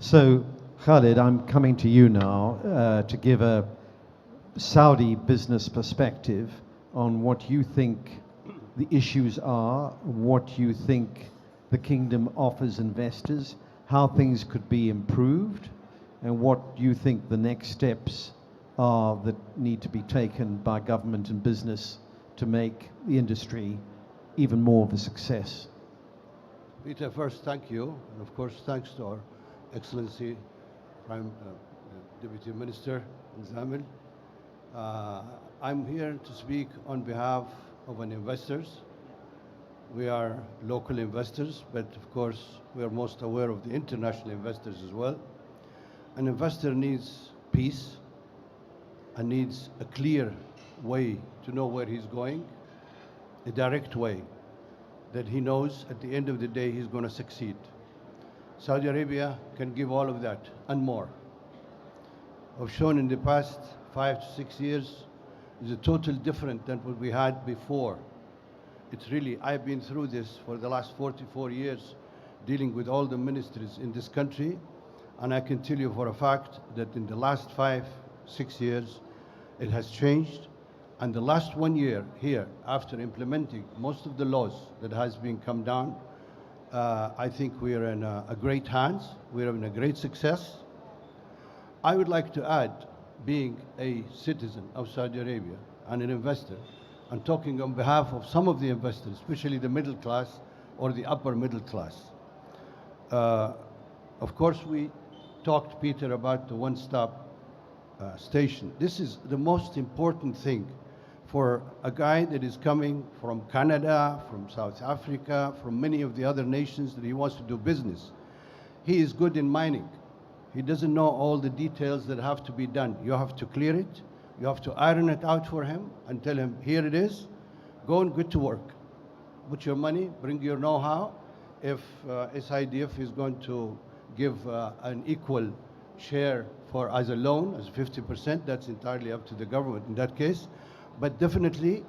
So, Khaled, I'm coming to you now to give a Saudi business perspective on what you think the issues are, what you think the kingdom offers investors, how things could be improved, and what you think the next steps are that need to be taken by government and business to make the industry even more of a success. Peter, first, thank you. And of course, thanks to our Excellency, Deputy Minister Zamil. I'm here to speak on behalf of an investors. We are local investors, but of course, we are most aware of the international investors as well. An investor needs peace and needs a clear way to know where he's going, a direct way that he knows at the end of the day he's going to succeed. Saudi Arabia can give all of that and more. I've shown in the past 5 to 6 years is a total different than what we had before. It's really, I've been through this for the last 44 years, dealing with all the ministries in this country, and I can tell you for a fact that in the last 5, 6 years, it has changed. And the last 1 year here, after implementing most of the laws that has been come down, I think we are in a great hands. We are in a great success. I would like to add, being a citizen of Saudi Arabia and an investor, and talking on behalf of some of the investors, especially the middle class or the upper middle class. Of course, we talked, Peter, about the one-stop station. This is the most important thing for a guy that is coming from Canada, from South Africa, from many of the other nations that he wants to do business. He is good in mining. He doesn't know all the details that have to be done. You have to clear it. You have to iron it out for him and tell him, here it is. Go and get to work. Put your money, bring your know-how. If SIDF is going to give an equal share for as a loan, as 50%, that's entirely up to the government in that case. But definitely,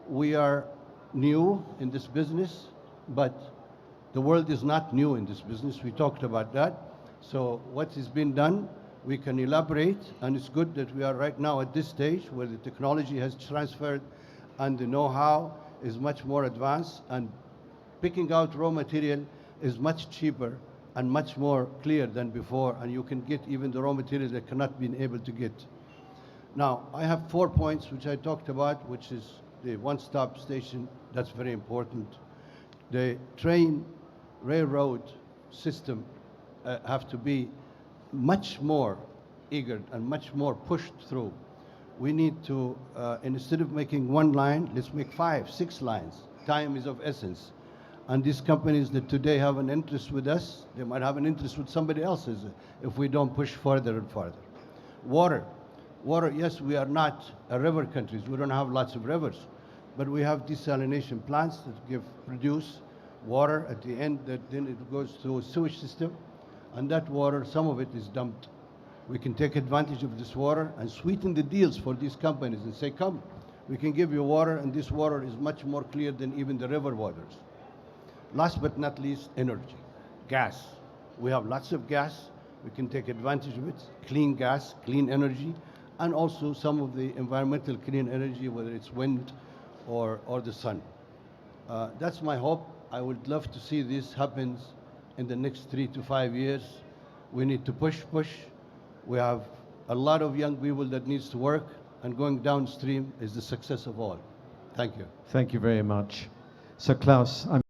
we are new in this business, but the world is not new in this business. We talked about that. So what has been done, we can elaborate, and it's good that we are right now at this stage where the technology has transferred and the know-how is much more advanced, and picking out raw material is much cheaper and much more clear than before, and you can get even the raw materials that cannot be able to get. Now, I have 4 points which I talked about, which is the one-stop station. That's very important. The train railroad system have to be much more eager and much more pushed through. We need to, instead of making 1 line, let's make 5, 6 lines. Time is of essence. And these companies that today have an interest with us, they might have an interest with somebody else's if we don't push further and further. Water. Water, yes, we are not a river country. We don't have lots of rivers, but we have desalination plants that produce water at the end that then it goes through a sewage system, and that water, some of it is dumped. We can take advantage of this water and sweeten the deals for these companies and say, come, we can give you water, and this water is much more clear than even the river waters. Last but not least, energy, gas. We have lots of gas. We can take advantage of it, clean gas, clean energy, and also some of the environmental clean energy, whether it's wind or the sun. That's my hope. I would love to see this happen in the next 3 to 5 years. We need to push. We have a lot of young people that needs to work, and going downstream is the success of all. Thank you. Thank you very much. So, Klaus,